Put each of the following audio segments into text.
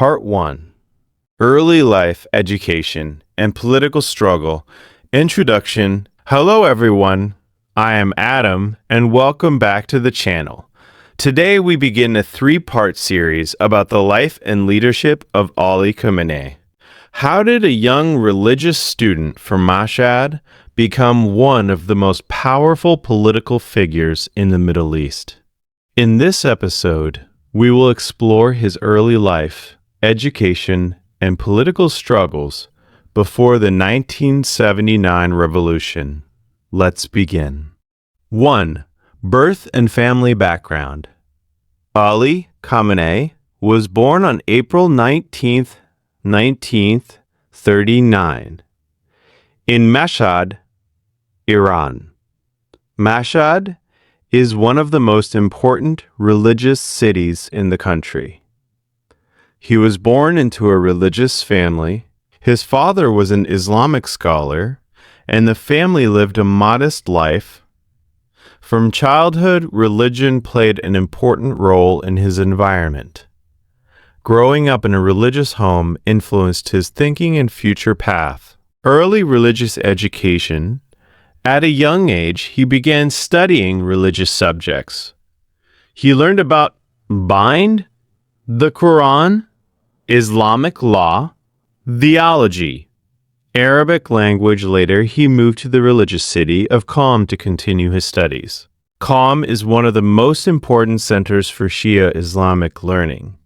Part 1: Early Life, Education, and Political Struggle. Introduction. Hello everyone, I am Adam, and welcome back to the channel. Today we begin a 3-part series about the life and leadership of Ali Khamenei. How did a young religious student from Mashhad become one of the most powerful political figures in the Middle East? In this episode, we will explore his early life, education, and political struggles before the 1979 revolution. Let's begin. 1. Birth and family background. Ali Khamenei was born on April 19, 1939, in Mashhad, Iran. Mashhad is one of the most important religious cities in the country. He was born into a religious family. His father was an Islamic scholar, and the family lived a modest life. From childhood, religion played an important role in his environment. Growing up in a religious home influenced his thinking and future path. Early religious education. At a young age, he began studying religious subjects. He learned about Bind, the Quran, Islamic law, theology, Arabic language. Later, he moved to the religious city of Qom to continue his studies. Qom is one of the most important centers for Shia Islamic learning.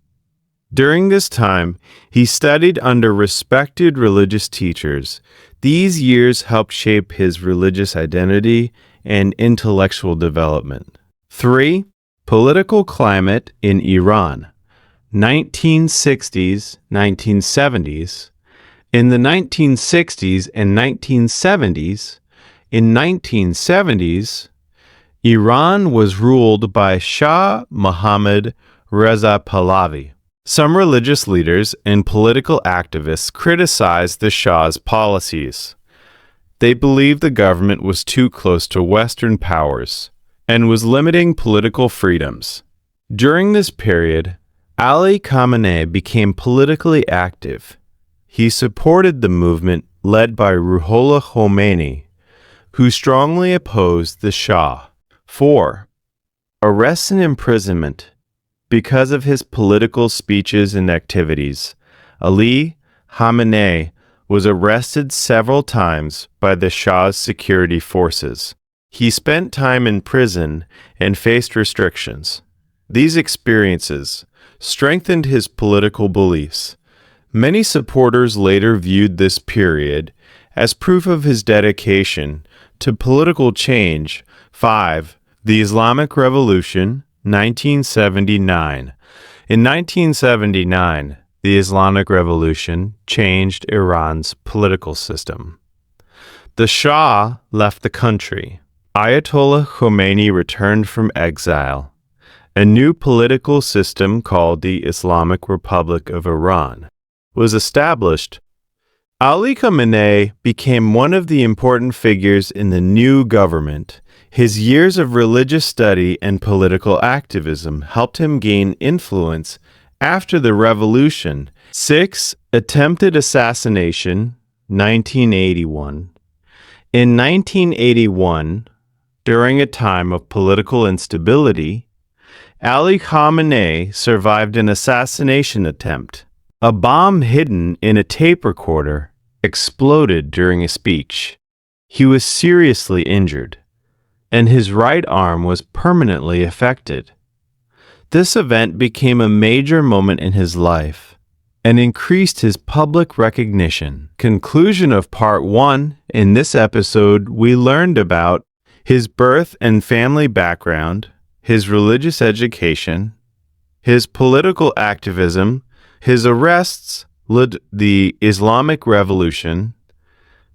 During this time, he studied under respected religious teachers. These years helped shape his religious identity and intellectual development. 3. Political climate in Iran. 1960s, 1970s. In the 1960s and 1970s, Iran was ruled by Shah Mohammad Reza Pahlavi. Some religious leaders and political activists criticized the Shah's policies. They believed the government was too close to Western powers and was limiting political freedoms. During this period, Ali Khamenei became politically active. He supported the movement led by Ruhollah Khomeini, who strongly opposed the Shah. 4. Arrests and imprisonment. Because of his political speeches and activities, Ali Khamenei was arrested several times by the Shah's security forces. He spent time in prison and faced restrictions. These experiences strengthened his political beliefs. Many supporters later viewed this period as proof of his dedication to political change. 5. The Islamic Revolution, 1979. In 1979, the Islamic Revolution changed Iran's political system. The Shah left the country. Ayatollah Khomeini returned from exile. A new political system called the Islamic Republic of Iran was established. Ali Khamenei became one of the important figures in the new government. His years of religious study and political activism helped him gain influence after the revolution. 6. Attempted assassination, 1981. In 1981, during a time of political instability, Ali Khamenei survived an assassination attempt. A bomb hidden in a tape recorder exploded during a speech. He was seriously injured, and his right arm was permanently affected. This event became a major moment in his life and increased his public recognition. Conclusion of Part 1. In this episode, we learned about his birth and family background, his religious education, his political activism, his arrests, the Islamic Revolution,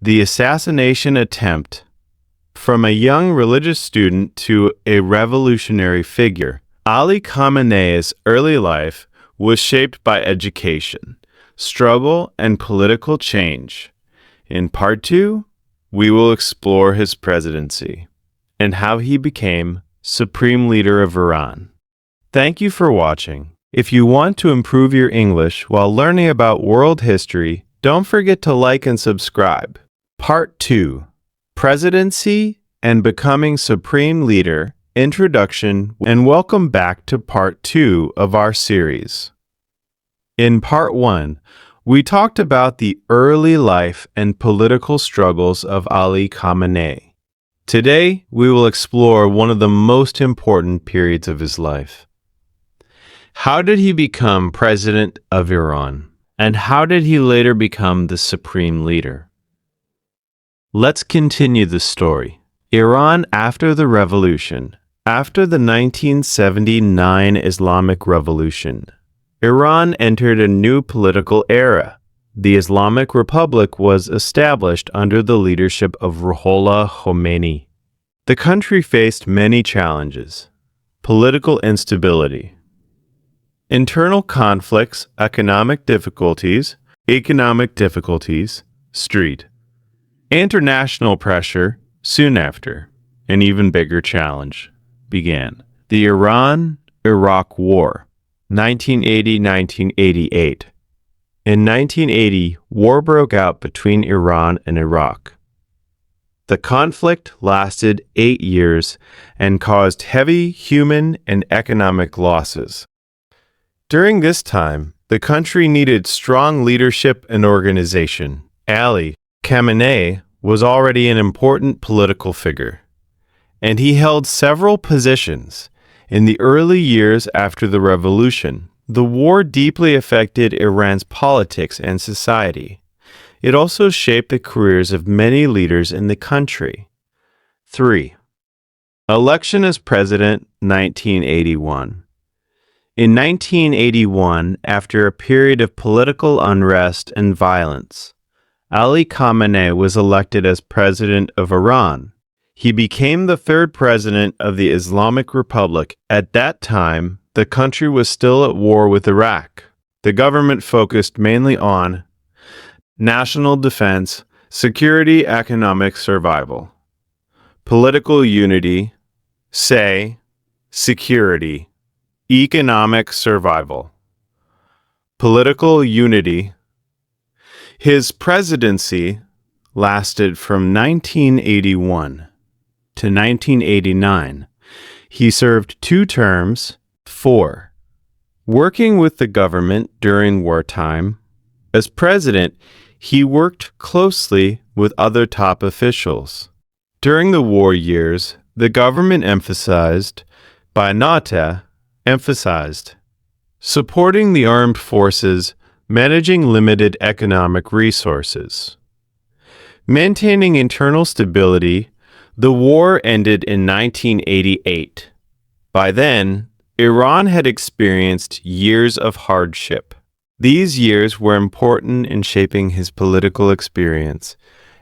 the assassination attempt. From a young religious student to a revolutionary figure, Ali Khamenei's early life was shaped by education, struggle, and political change. In Part 2, we will explore his presidency and how he became Supreme Leader of Iran. Thank you for watching. If you want to improve your English while learning about world history, don't forget to like and subscribe. Part 2. Presidency and Becoming Supreme Leader, Introduction, and welcome back to Part 2 of our series. In Part 1, we talked about the early life and political struggles of Ali Khamenei. Today, we will explore one of the most important periods of his life. How did he become president of Iran? And how did he later become the supreme leader? Let's continue the story. Iran after the revolution. After the 1979 Islamic Revolution, Iran entered a new political era. The Islamic Republic was established under the leadership of Ali Khamenei. The country faced many challenges: political instability, internal conflicts, economic difficulties, street, international pressure. Soon after, an even bigger challenge began: the Iran-Iraq War, 1980-1988. In 1980, war broke out between Iran and Iraq. The conflict lasted 8 years and caused heavy human and economic losses. During this time, the country needed strong leadership and organization. Ali Khamenei was already an important political figure, and he held several positions. In the early years after the revolution, the war deeply affected Iran's politics and society. It also shaped the careers of many leaders in the country. 3. Election as President, 1981. In 1981, after a period of political unrest and violence, Ali Khamenei was elected as president of Iran. He became the third president of the Islamic Republic. At that time, the country was still at war with Iraq. The government focused mainly on national defense, security, economic survival, political unity, security, economic survival, political unity. His presidency lasted from 1981 to 1989. He served 2 terms. 4. Working with the government during wartime. As president, he worked closely with other top officials. During the war years, the government emphasized supporting the armed forces, managing limited economic resources, maintaining internal stability. The war ended in 1988. By then, Iran had experienced years of hardship. These years were important in shaping his political experience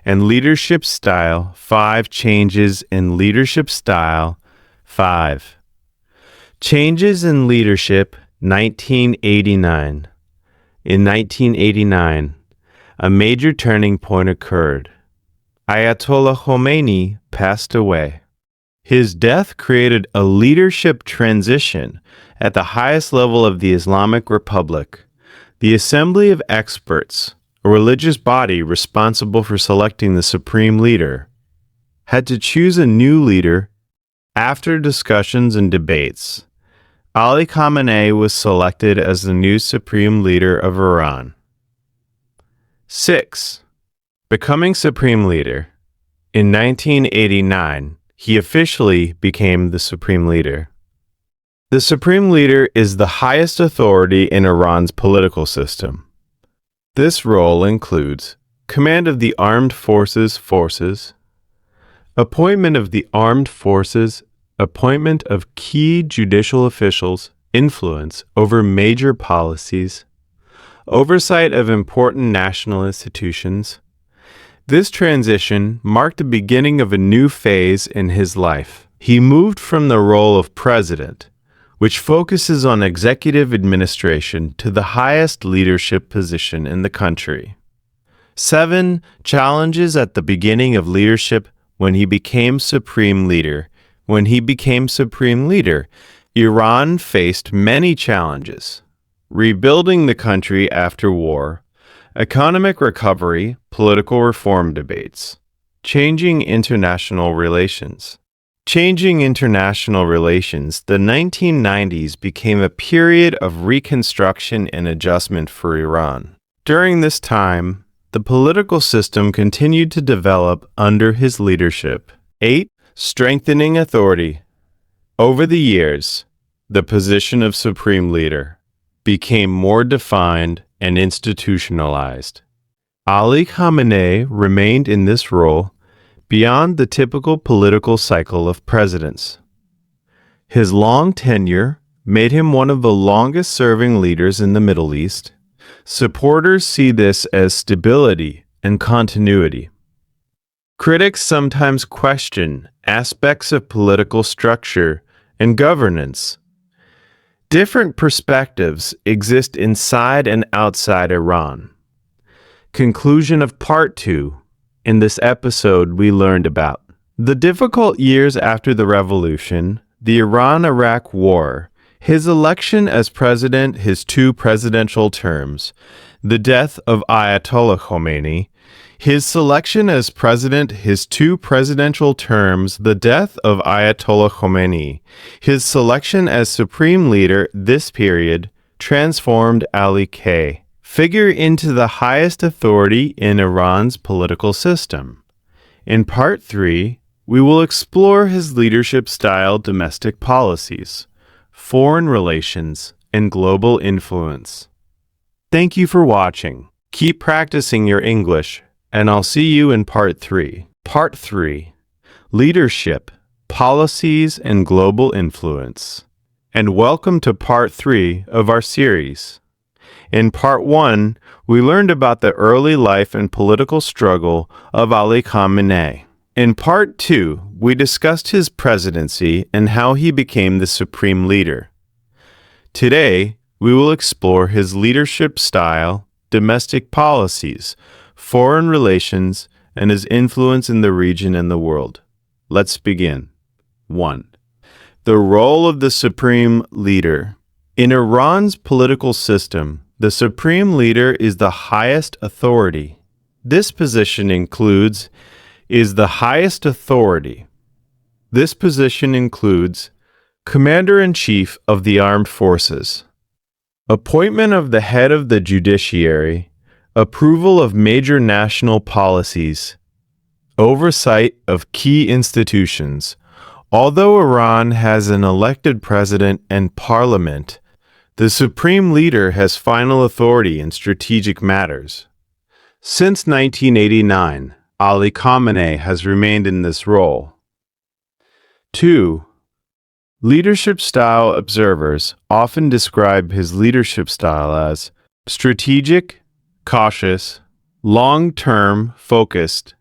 and leadership style. 5 changes in leadership style. 5. Changes in leadership, 1989. In 1989, a major turning point occurred. Ayatollah Khamenei passed away. His death created a leadership transition at the highest level of the Islamic Republic. The Assembly of Experts, a religious body responsible for selecting the supreme leader, had to choose a new leader. After discussions and debates, Ali Khamenei was selected as the new supreme leader of Iran. 6. Becoming supreme leader. In 1989, he officially became the supreme leader. The supreme leader is the highest authority in Iran's political system. This role includes command of the armed forces, appointment of the armed forces, appointment of key judicial officials, influence over major policies, oversight of important national institutions. This transition marked the beginning of a new phase in his life. He moved from the role of president, which focuses on executive administration, to the highest leadership position in the country. 7. Challenges at the beginning of leadership when he became supreme leader. When he became supreme leader, Iran faced many challenges: rebuilding the country after war, economic recovery, political reform debates, changing international relations. Changing international relations, the 1990s became a period of reconstruction and adjustment for Iran. During this time, the political system continued to develop under his leadership. 8. Strengthening authority. Over the years, the position of supreme leader became more defined and institutionalized. Ali Khamenei remained in this role beyond the typical political cycle of presidents. His long tenure made him one of the longest-serving leaders in the Middle East. Supporters see this as stability and continuity. Critics sometimes question aspects of political structure and governance. Different perspectives exist inside and outside Iran. Conclusion of Part 2. In this episode, we learned about the difficult years after the revolution, the Iran-Iraq War, his election as president, his 2 presidential terms, the death of Ayatollah Khamenei, his selection as president, his 2 presidential terms, the death of Ayatollah Khamenei, his selection as supreme leader. This period transformed Ali Khamenei figure into the highest authority in Iran's political system. In Part 3, we will explore his leadership style, domestic policies, foreign relations, and global influence. Thank you for watching. Keep practicing your English, and I'll see you in Part 3. Part 3. Leadership, Policies, and Global Influence. And welcome to Part 3 of our series. In Part 1, we learned about the early life and political struggle of Ali Khamenei. In Part 2, we discussed his presidency and how he became the supreme leader. Today, we will explore his leadership style, domestic policies, foreign relations, and his influence in the region and the world. Let's begin. 1. The role of the supreme leader. In Iran's political system, the supreme leader is the highest authority. This position includes Commander-in-Chief of the Armed Forces, appointment of the head of the judiciary, approval of major national policies, oversight of key institutions. Although Iran has an elected president and parliament, the supreme leader has final authority in strategic matters. Since 1989, Ali Khamenei has remained in this role. 2. Leadership style. Observers often describe his leadership style as strategic, cautious, long-term focused.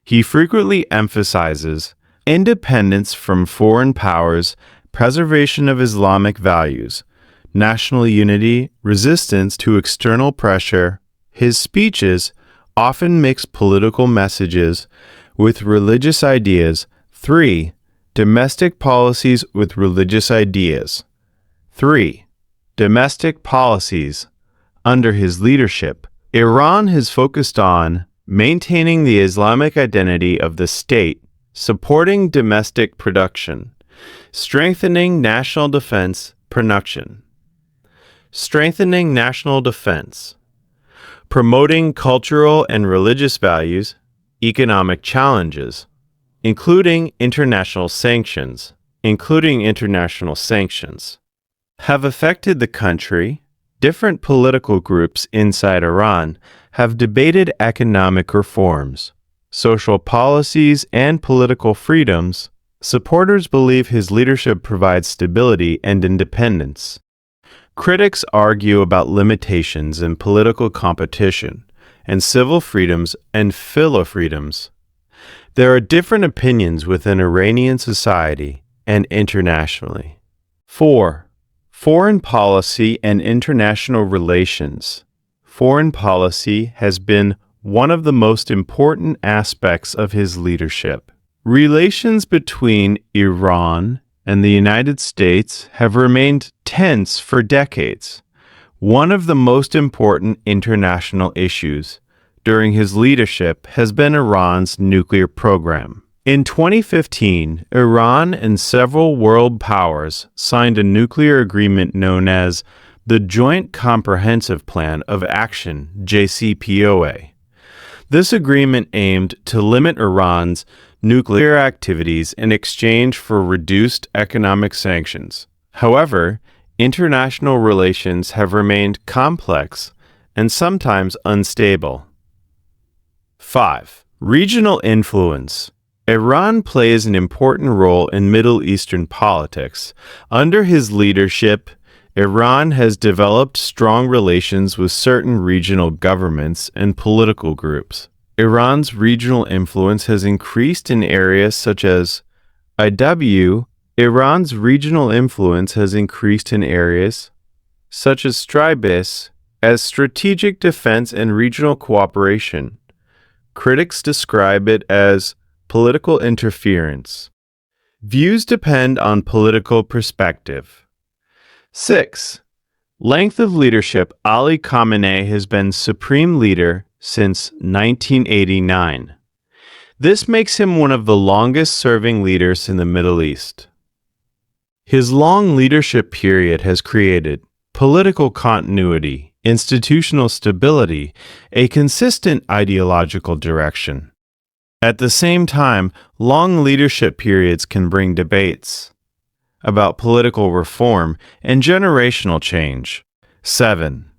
He frequently emphasizes independence from foreign powers, preservation of Islamic values, national unity, resistance to external pressure. His speeches often mix political messages with religious ideas. 3. Domestic policies with religious ideas. 3. Domestic policies. Under his leadership, Iran has focused on maintaining the Islamic identity of the state, supporting domestic production, strengthening national defense production, strengthening national defense, promoting cultural and religious values, economic challenges, including international sanctions, have affected the country. Different political groups inside Iran have debated economic reforms, social policies, and political freedoms. Supporters believe his leadership provides stability and independence. Critics argue about limitations in political competition and civil freedoms and philo-freedoms. There are different opinions within Iranian society and internationally. 4. Foreign policy and international relations. Foreign policy has been one of the most important aspects of his leadership. Relations between Iran and the United States have remained tense for decades. One of the most important international issues during his leadership has been Iran's nuclear program. In 2015, Iran and several world powers signed a nuclear agreement known as the Joint Comprehensive Plan of Action, JCPOA. This agreement aimed to limit Iran's nuclear activities in exchange for reduced economic sanctions. However, international relations have remained complex and sometimes unstable. 5. Regional influence. Iran plays an important role in Middle Eastern politics. Under his leadership, Iran has developed strong relations with certain regional governments and political groups. Iran's regional influence has increased in areas such as Iran's regional influence has increased in areas such as Stribis as strategic defense and regional cooperation. Critics describe it as political interference. Views depend on political perspective. 6. Length of leadership. Ali Khamenei has been supreme leader since 1989. This makes him one of the longest-serving leaders in the Middle East. His long leadership period has created political continuity, institutional stability, a consistent ideological direction. At the same time, long leadership periods can bring debates about political reform and generational change. 7.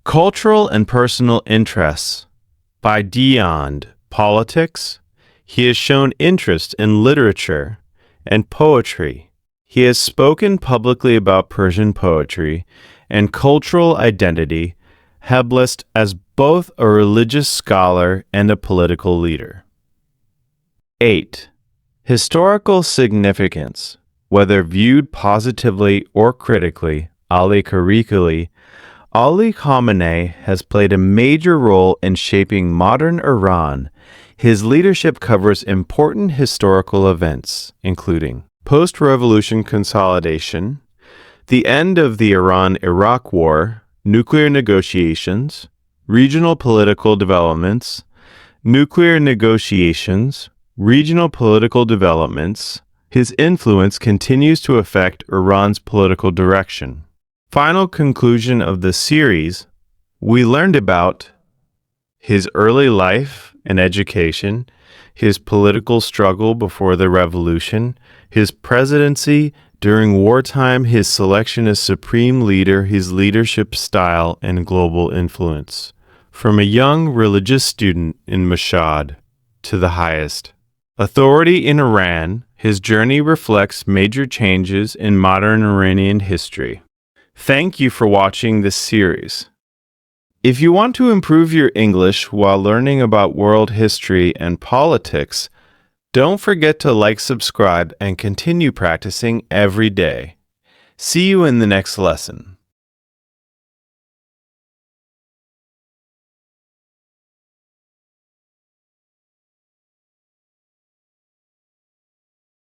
Cultural and personal interests. Beyond politics, he has shown interest in literature and poetry. He has spoken publicly about Persian poetry and cultural identity, habled as both a religious scholar and a political leader. 8. Historical significance. Whether viewed positively or critically, Ali Khamenei has played a major role in shaping modern Iran. His leadership covers important historical events, including post-revolution consolidation, the end of the Iran-Iraq War, nuclear negotiations, regional political developments, His influence continues to affect Iran's political direction. Final conclusion of the series, we learned about his early life and education, his political struggle before the revolution, his presidency during wartime, his selection as supreme leader, his leadership style, and global influence. From a young religious student in Mashhad to the highest authority in Iran, his journey reflects major changes in modern Iranian history. Thank you for watching this series. If you want to improve your English while learning about world history and politics, don't forget to like, subscribe, and continue practicing every day. See you in the next lesson.